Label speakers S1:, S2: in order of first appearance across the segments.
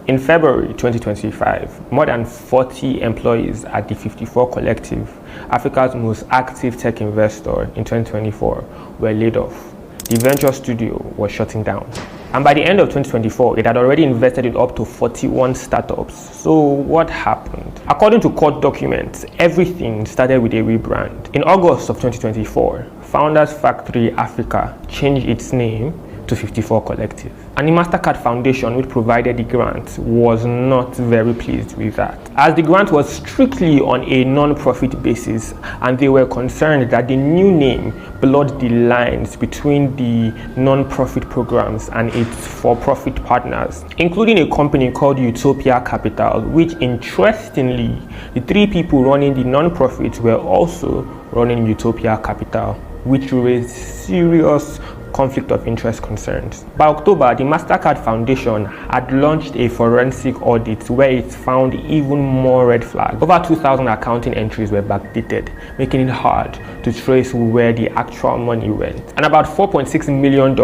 S1: In February 2025, more than 40 employees at the 54 Collective, Africa's most active tech investor in 2024, were laid off. The venture studio was shutting down. And by the end of 2024, it had already invested in up to 41 startups. So what happened? According to court documents, everything started with a rebrand. In August of 2024, Founders Factory Africa changed its name to 54 Collective. And the Mastercard Foundation, which provided the grant, was not very pleased with that, as the grant was strictly on a non-profit basis, and they were concerned that the new name blurred the lines between the non-profit programs and its for-profit partners, including a company called Utopia Capital, which interestingly, the three people running the non-profits were also running Utopia Capital, which raised serious conflict of interest concerns. By October, the Mastercard Foundation had launched a forensic audit where it found even more red flags. Over 2,000 accounting entries were backdated, making it hard to trace where the actual money went. And about $4.6 million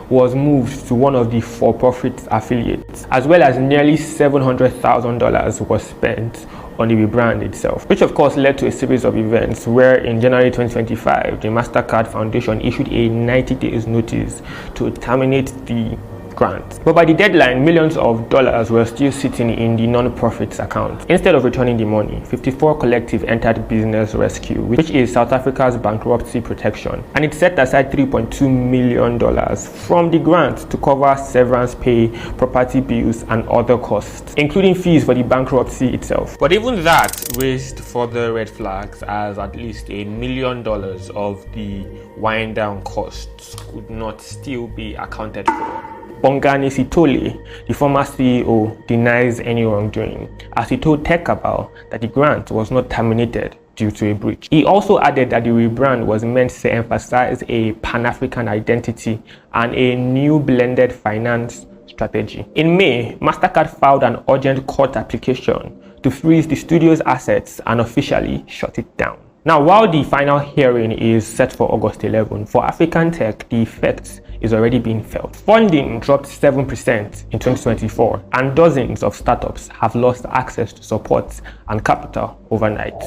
S1: was moved to one of the for-profit affiliates, as well as nearly $700,000 was spent on the rebrand itself, which of course led to a series of events where in January 2025, the Mastercard Foundation issued a 90 days notice to terminate the grant. But by the deadline, millions of dollars were still sitting in the non-profits account. Instead of returning the money, 54 Collective entered business rescue, which is South Africa's bankruptcy protection, and it set aside $3.2 million from the grant to cover severance pay, property bills, and other costs, including fees for the bankruptcy itself. But even that raised further red flags, as at least $1 million of the wind down costs could not still be accounted for. Bongani Sithole, the former CEO, denies any wrongdoing, as he told TechCabal that the grant was not terminated due to a breach. He also added that the rebrand was meant to emphasize a Pan-African identity and a new blended finance strategy. In May, Mastercard filed an urgent court application to freeze the studio's assets and officially shut it down. Now, while the final hearing is set for August 11, for African tech, the effects is already being felt. Funding dropped 7% in 2024, and dozens of startups have lost access to support and capital overnight.